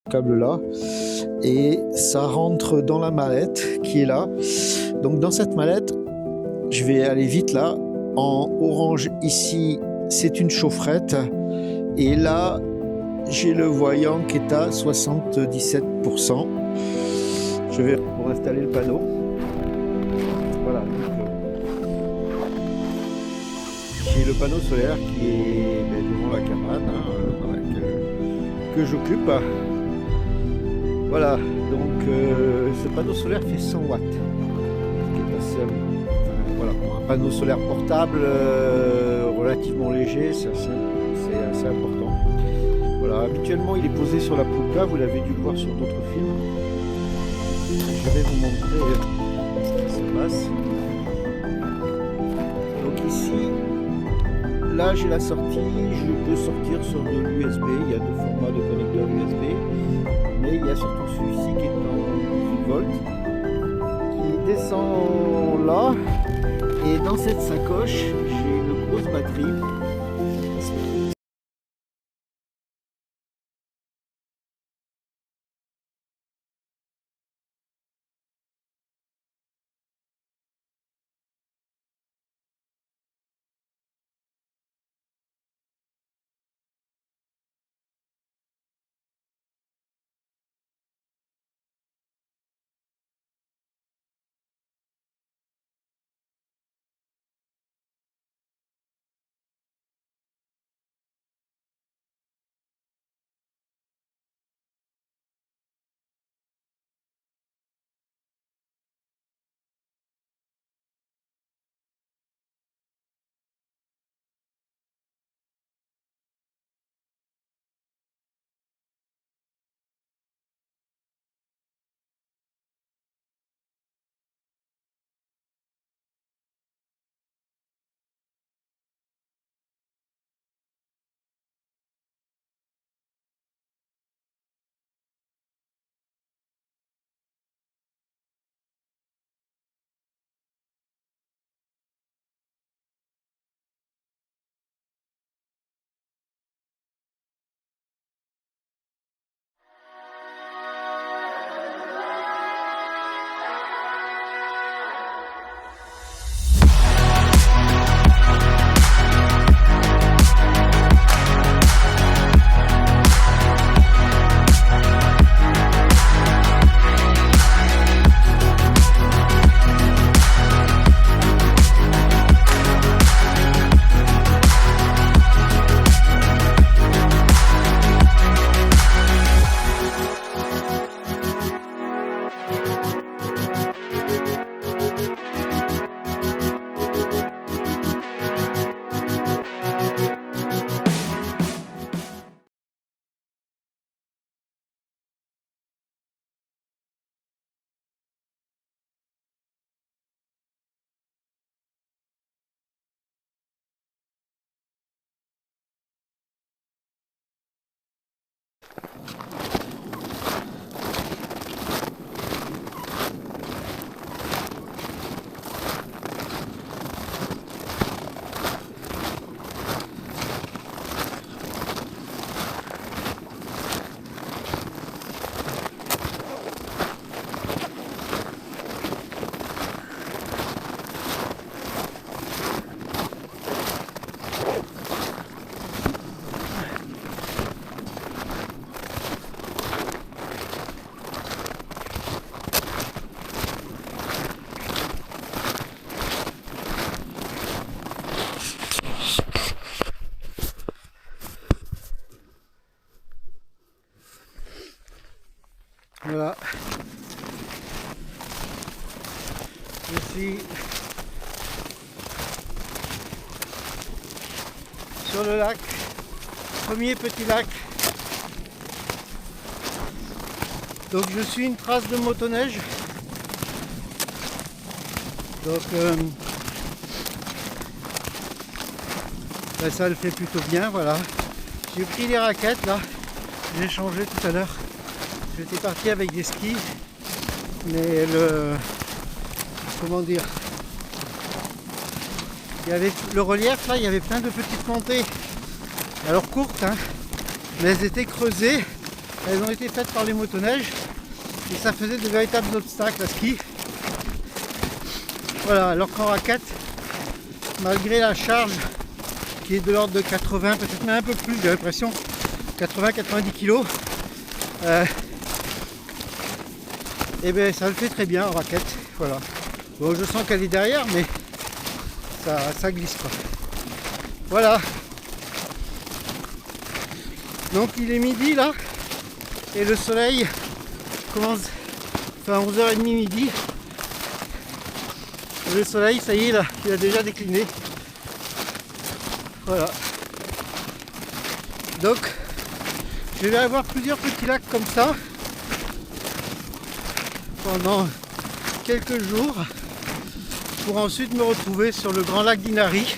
câble là et ça rentre dans la mallette qui est là. Donc dans cette mallette, je vais aller vite là. En orange ici, c'est une chaufferette et là, j'ai le voyant qui est à 77%. Je vais pour installer le panneau. Voilà. J'ai le panneau solaire qui est devant la cabane que j'occupe. Voilà, donc ce panneau solaire fait 100 watts. Ce qui est assez, voilà, pour un panneau solaire portable relativement léger, c'est assez important. Voilà, habituellement il est posé sur la poulka, vous l'avez dû le voir sur d'autres films. Je vais vous montrer ce qui se passe. Donc ici, là j'ai la sortie, je peux sortir sur de l'USB, il y a deux formats de connecteurs USB, mais il y a surtout celui-ci qui est en 18 volts, qui descend là, et dans cette sacoche, j'ai une grosse batterie. Voilà, je suis sur le lac, premier petit lac. Donc je suis une trace de motoneige. Donc ça le fait plutôt bien, voilà. J'ai pris les raquettes là, j'ai changé tout à l'heure. J'étais parti avec des skis, mais comment dire, il y avait le relief là, il y avait plein de petites montées, alors courtes, hein, mais elles étaient creusées elles ont été faites par les motoneiges et ça faisait de véritables obstacles à ski. Voilà, alors qu'en raquette, malgré la charge qui est de l'ordre de 80, peut-être même un peu plus, j'ai l'impression, 80-90 kg, et bien ça le fait très bien en raquette. Voilà. Bon, je sens qu'elle est derrière, mais ça glisse quoi. Voilà. Donc il est midi là, et le soleil commence, enfin 11h30 midi. Le soleil, ça y est là, il a déjà décliné. Voilà. Donc, je vais avoir plusieurs petits lacs comme ça pendant quelques jours pour ensuite me retrouver sur le grand lac d'Inari.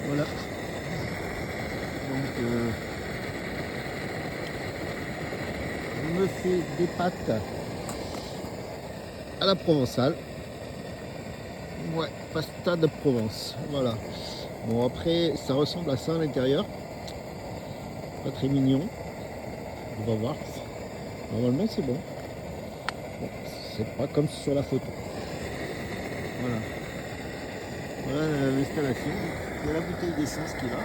Voilà. Donc je me fais des pâtes à la provençale. Ouais, pasta de Provence. Voilà. Bon, après, ça ressemble à ça à l'intérieur. Pas très mignon. On va voir. Normalement, c'est bon. Bon, c'est pas comme sur la photo. Voilà. Voilà l'installation. Il y a la bouteille d'essence qui est là.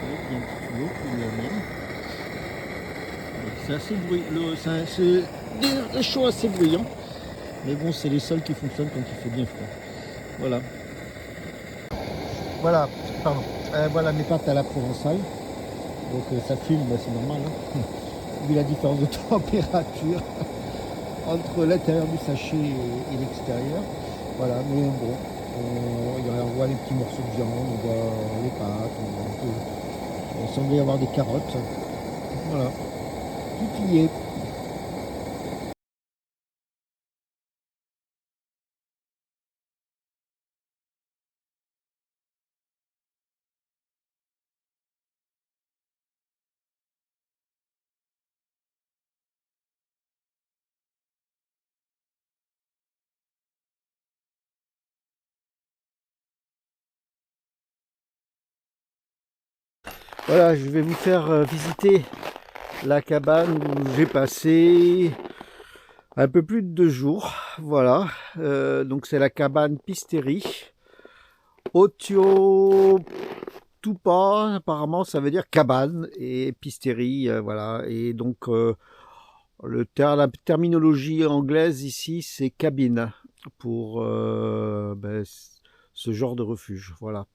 Avec un petit tuyau qui l'amène. C'est assez bruyant. C'est chaud, assez bruyant. Mais bon, c'est les sols qui fonctionnent quand il fait bien froid. Voilà. Voilà, pardon. Voilà mes pâtes à la provençale. Donc ça fume, bah, c'est normal. Hein. Vu la différence de température entre l'intérieur du sachet et l'extérieur. Voilà, mais bon, on voit les petits morceaux de viande, on voit les pâtes, on semblait y avoir des carottes. Voilà, tout y est. Voilà, je vais vous faire visiter la cabane où j'ai passé un peu plus de 2 jours. Voilà, donc c'est la cabane Pisterie. Otio Tupa, apparemment ça veut dire cabane, et Pisterie, voilà. Et donc la terminologie anglaise ici c'est cabine pour ce genre de refuge. Voilà.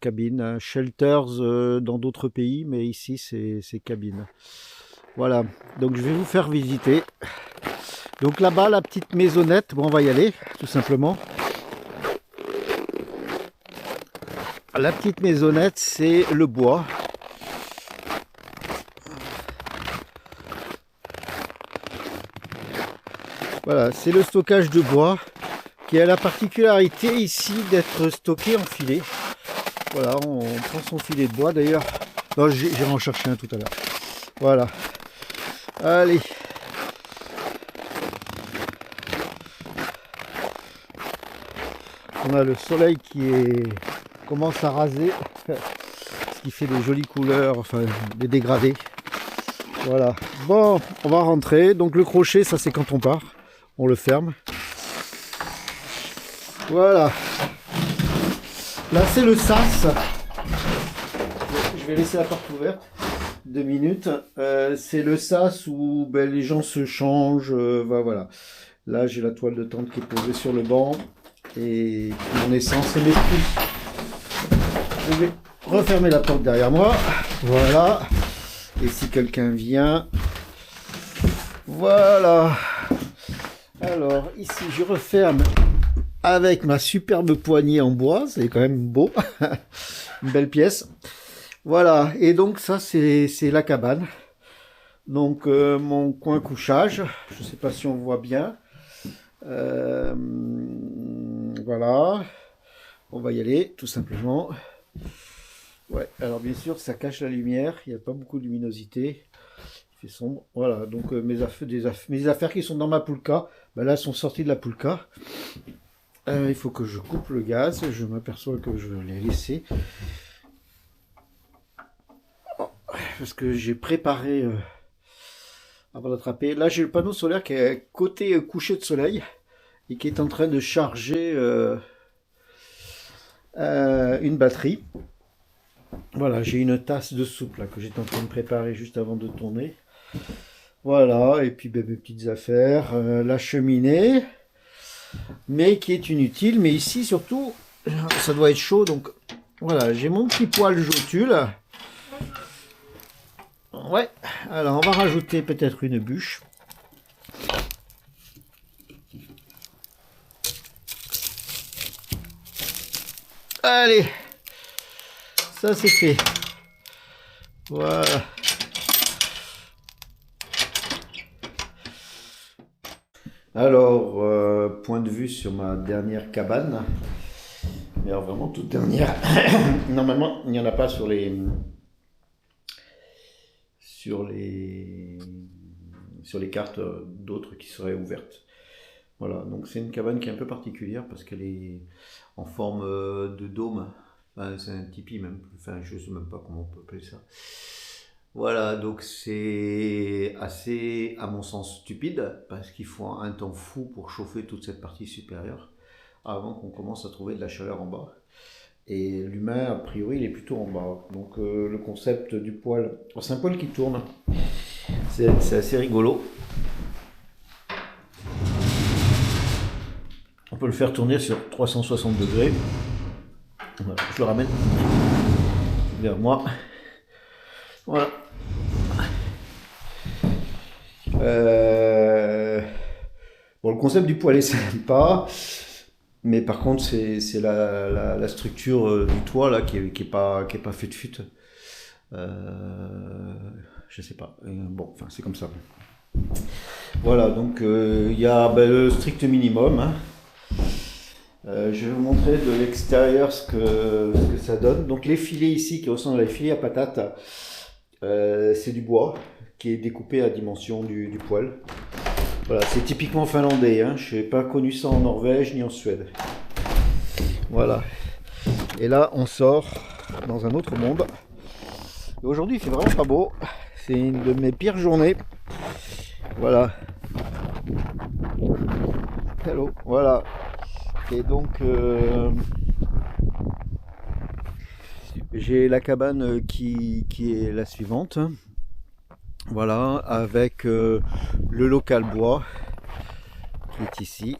Cabine, hein, shelters dans d'autres pays, mais ici c'est cabine. Voilà, donc je vais vous faire visiter. Donc là-bas, la petite maisonnette, bon, on va y aller, tout simplement. La petite maisonnette, c'est le bois. Voilà, c'est le stockage de bois qui a la particularité ici d'être stocké en filet. Voilà, on prend son filet de bois d'ailleurs. Non, j'irai en chercher un tout à l'heure. Voilà. Allez. On a le soleil commence à raser, ce qui fait des jolies couleurs, enfin des dégradés. Voilà. Bon, on va rentrer. Donc le crochet, ça c'est quand on part. On le ferme. Voilà. Là c'est le sas. Je vais laisser la porte ouverte. 2 minutes. C'est le sas où les gens se changent. Voilà. Là j'ai la toile de tente qui est posée sur le banc. Et mon essence et mes skis. Je vais refermer la porte derrière moi. Voilà. Et si quelqu'un vient. Voilà. Alors ici je referme avec ma superbe poignée en bois. C'est quand même beau. Une belle pièce. Voilà. Et donc ça c'est la cabane. Donc mon coin couchage. Je ne sais pas si on voit bien. Voilà, on va y aller tout simplement. Ouais, alors bien sûr ça cache la lumière, il n'y a pas beaucoup de luminosité, il fait sombre. Voilà, donc mes affaires qui sont dans ma poulka, là elles sont sorties de la poulka. Il faut que je coupe le gaz, je m'aperçois que je l'ai laissé. Parce que j'ai préparé avant d'attraper. Là j'ai le panneau solaire qui est côté coucher de soleil. Et qui est en train de charger une batterie. Voilà, j'ai une tasse de soupe là que j'étais en train de préparer juste avant de tourner. Voilà, et puis mes petites affaires, la cheminée, mais qui est inutile. Mais ici surtout, ça doit être chaud, donc voilà, j'ai mon petit poêle Jotule. Ouais, alors on va rajouter peut-être une bûche. Allez, ça c'est fait. Voilà. Alors, point de vue sur ma dernière cabane. Mais alors vraiment toute dernière. Normalement, il n'y en a pas sur les cartes d'autres qui seraient ouvertes. Voilà, donc c'est une cabane qui est un peu particulière parce qu'elle est en forme de dôme. Enfin, c'est un tipi même, enfin je ne sais même pas comment on peut appeler ça. Voilà, donc c'est assez, à mon sens, stupide parce qu'il faut un temps fou pour chauffer toute cette partie supérieure avant qu'on commence à trouver de la chaleur en bas. Et l'humain, a priori, il est plutôt en bas. Donc le concept du poêle, c'est un poêle qui tourne, c'est assez rigolo. On peut le faire tourner sur 360 degrés. Voilà, je le ramène vers moi. Voilà. Bon, le concept du poêle est sympa, mais par contre c'est la structure du toit là qui est pas fut. Je sais pas. Bon, enfin c'est comme ça. Voilà, donc il y a le strict minimum. Hein. Je vais vous montrer de l'extérieur ce que ça donne. Donc les filets ici qui ressemblent à des filets à patates, c'est du bois qui est découpé à dimension du poêle. Voilà, c'est typiquement finlandais. Hein. Je n'ai pas connu ça en Norvège ni en Suède. Voilà. Et là, on sort dans un autre monde. Et aujourd'hui, il fait vraiment pas beau. C'est une de mes pires journées. Voilà. Hello. Voilà. Et donc, j'ai la cabane qui est la suivante. Voilà, avec le local bois qui est ici.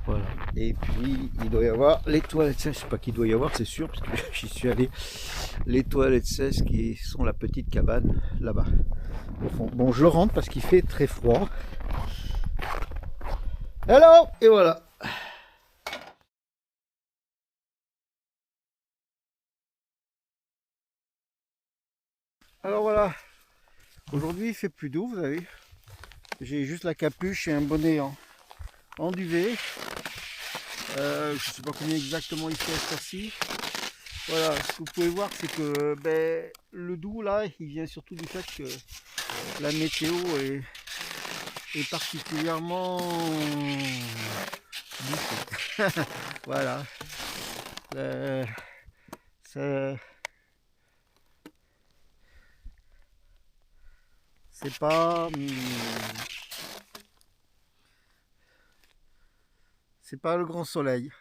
Voilà. Et puis il doit y avoir les toilettes sèches, c'est pas qu'il doit y avoir, c'est sûr, parce que j'y suis allé. Les toilettes sèches qui sont la petite cabane là-bas. Au fond. Bon, je rentre parce qu'il fait très froid. Hello! Et voilà. Alors voilà. Aujourd'hui il fait plus doux, vous avez vu. J'ai juste la capuche et un bonnet en duvet. Je ne sais pas combien exactement il fait à cette heure-ci. Voilà, ce que vous pouvez voir, c'est que le doux là, il vient surtout du fait que la météo est particulièrement douce. Voilà. C'est pas. C'est pas le grand soleil.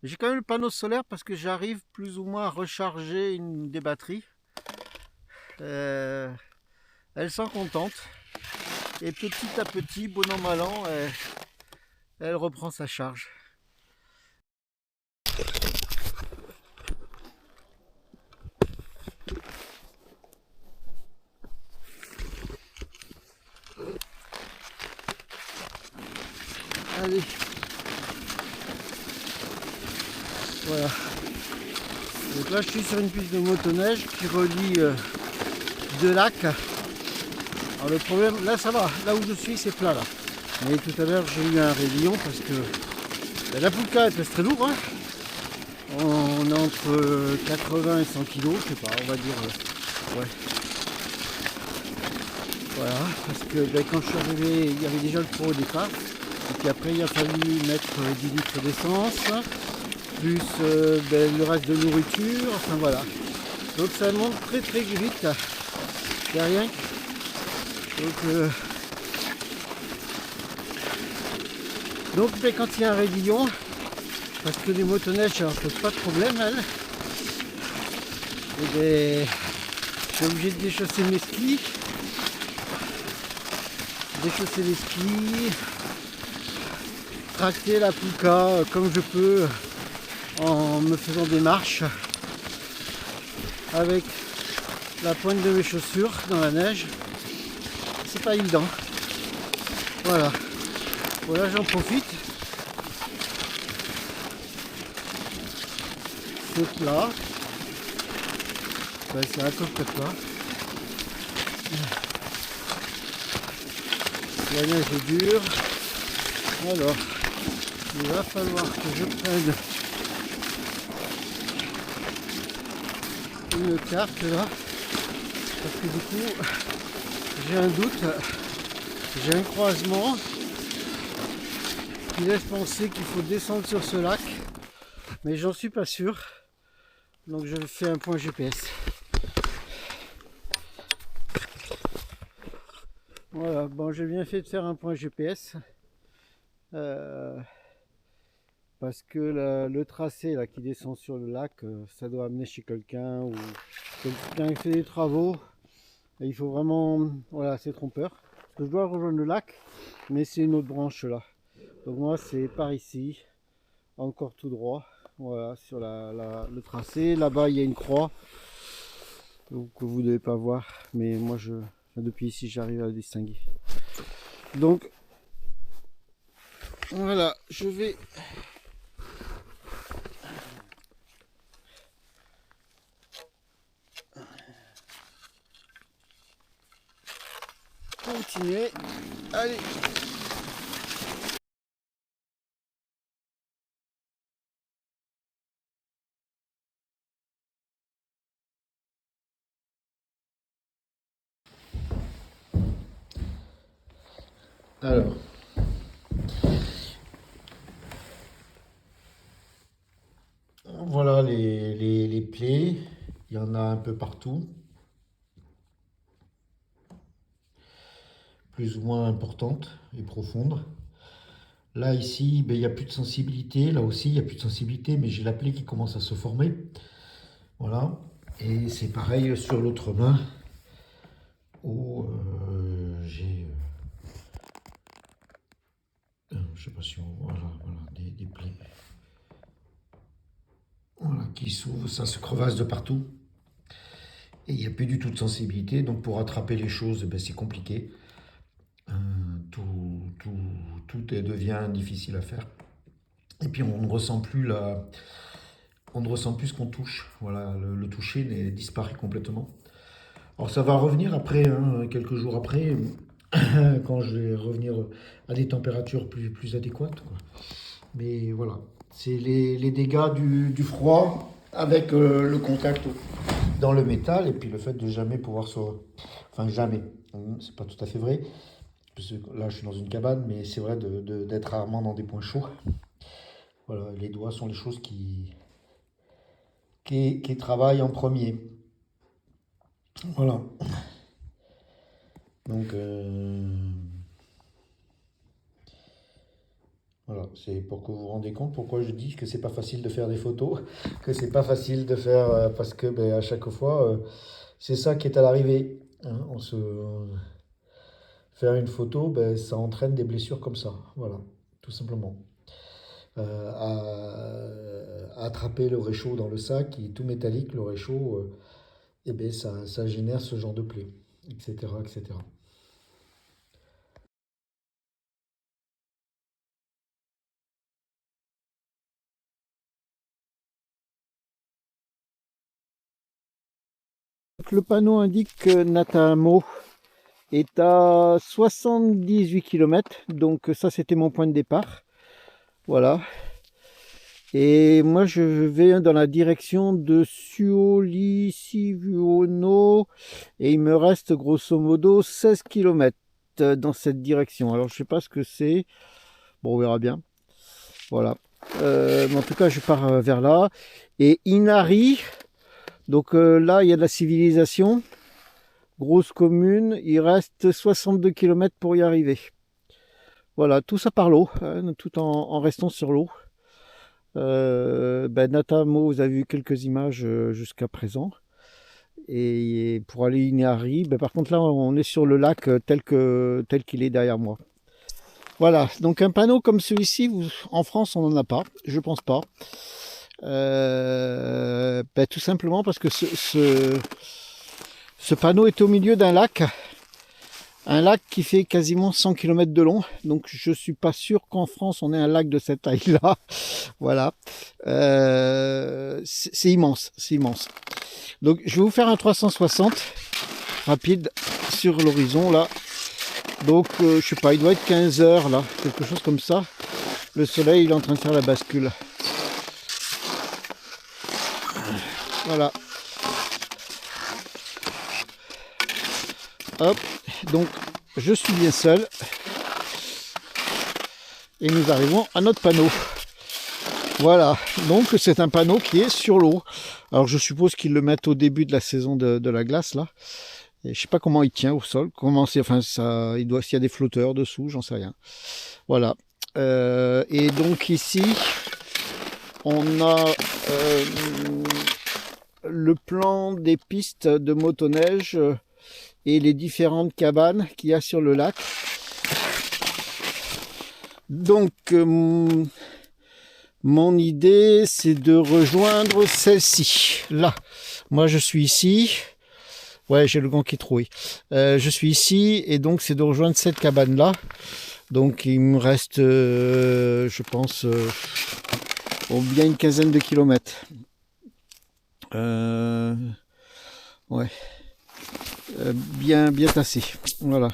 J'ai quand même le panneau solaire parce que j'arrive plus ou moins à recharger une des batteries. Elle s'en contente. Et petit à petit, bon an mal an, elle reprend sa charge. Allez. Voilà. Donc là je suis sur une piste de motoneige qui relie deux lacs. Alors le problème, là ça va, là où je suis c'est plat là. Mais tout à l'heure j'ai eu un rayon parce que la Pulka elle pèse très lourd. Hein. On est entre 80 et 100 kg, je sais pas, on va dire. Ouais. Voilà, parce que quand je suis arrivé, il y avait déjà le trou au départ. Et puis après il a fallu mettre 10 litres d'essence. Plus le reste de nourriture, enfin voilà. Donc ça monte très très vite. Il n'y a rien. Donc quand il y a un raidillon, parce que les motoneiges ça leur pose pas de problème elles, et je suis obligé de déchausser mes skis. Déchausser les skis, tracter la Pulka comme je peux en me faisant des marches avec la pointe de mes chaussures dans la neige. C'est pas évident. Voilà. Voilà, j'en profite. C'est plat. C'est un peu plat. La neige est dure. Alors, il va falloir que je prenne une carte là. Parce que du coup, j'ai un doute. J'ai un croisement qui laisse penser qu'il faut descendre sur ce lac. Mais j'en suis pas sûr. Donc je fais un point GPS. Voilà, bon j'ai bien fait de faire un point GPS. Parce que le tracé là qui descend sur le lac, ça doit amener chez quelqu'un ou quelqu'un qui fait des travaux. Et il faut vraiment, voilà, c'est trompeur. Parce que je dois rejoindre le lac, mais c'est une autre branche là. Donc moi c'est par ici, encore tout droit. Voilà, sur le tracé. Là-bas il y a une croix que vous ne devez pas voir, mais moi depuis ici j'arrive à la distinguer. Donc voilà, je vais continuer. Allez. Alors. Voilà les plaies Il y en a un peu partout, plus ou moins importantes et profondes. Là, ici, ben, il n'y a plus de sensibilité. Là aussi, il n'y a plus de sensibilité, mais j'ai la plaie qui commence à se former. Voilà. Et c'est pareil sur l'autre main, où j'ai... je sais pas si on voit, voilà, des plaies. Voilà, qui s'ouvrent, ça se crevasse de partout. Et il n'y a plus du tout de sensibilité, donc pour attraper les choses, ben, c'est compliqué. Tout devient difficile à faire. Et puis on ne ressent plus ce qu'on touche. Voilà, le toucher disparaît complètement. Alors ça va revenir après, hein, quelques jours après, quand je vais revenir à des températures plus adéquates, quoi. Mais voilà, c'est les dégâts du froid avec le contact dans le métal et puis le fait de jamais pouvoir se... Enfin jamais, c'est pas tout à fait vrai. Parce que là je suis dans une cabane, mais c'est vrai d'être rarement dans des points chauds. Voilà, les doigts sont les choses qui travaillent en premier. Voilà. Donc voilà, c'est pour que vous vous rendez compte pourquoi je dis que c'est pas facile de faire des photos, que c'est pas facile de faire parce que ben, à chaque fois c'est ça qui est à l'arrivée, hein. Faire une photo, ben, ça entraîne des blessures comme ça, voilà, tout simplement. À attraper le réchaud dans le sac, qui est tout métallique, le réchaud, et ben, ça génère ce genre de plaie, etc., etc. Le panneau indique que Natahamo est à 78 km, donc ça c'était mon point de départ. Voilà. Et moi je vais dans la direction de Suoli-Sivuono et il me reste grosso modo 16 km dans cette direction. Alors je sais pas ce que c'est. Bon, on verra bien. Voilà. Mais en tout cas je pars vers là. Et Inari, donc là il y a de la civilisation. Grosse commune, il reste 62 km pour y arriver. Voilà, tout ça par l'eau, hein, tout en restant sur l'eau. Natahamo, vous avez vu quelques images jusqu'à présent. Et pour aller à Inari, par contre là on est sur le lac tel qu'il est derrière moi. Voilà, donc un panneau comme celui-ci, en France on n'en a pas, je pense pas. Tout simplement parce que ce panneau est au milieu d'un lac. Un lac qui fait quasiment 100 km de long. Donc je suis pas sûr qu'en France on ait un lac de cette taille-là. Voilà. C'est immense, c'est immense. Donc je vais vous faire un 360 rapide sur l'horizon là. Donc je sais pas, il doit être 15 heures là, quelque chose comme ça. Le soleil il est en train de faire la bascule. Voilà. Hop, donc je suis bien seul et nous arrivons à notre panneau. Voilà, donc c'est un panneau qui est sur l'eau. Alors je suppose qu'ils le mettent au début de la saison de la glace là. Et je sais pas comment il tient au sol, comment c'est, enfin ça, s'il y a des flotteurs dessous, j'en sais rien. Voilà. Et donc ici, on a le plan des pistes de motoneige et les différentes cabanes qu'il y a sur le lac. Donc mon idée c'est de rejoindre celle-ci. Là, moi je suis ici. Ouais, j'ai le gant qui trouille. Je suis ici et donc c'est de rejoindre cette cabane là. Donc il me reste, je pense, bien une quinzaine de kilomètres. Ouais. Bien tassé. Voilà.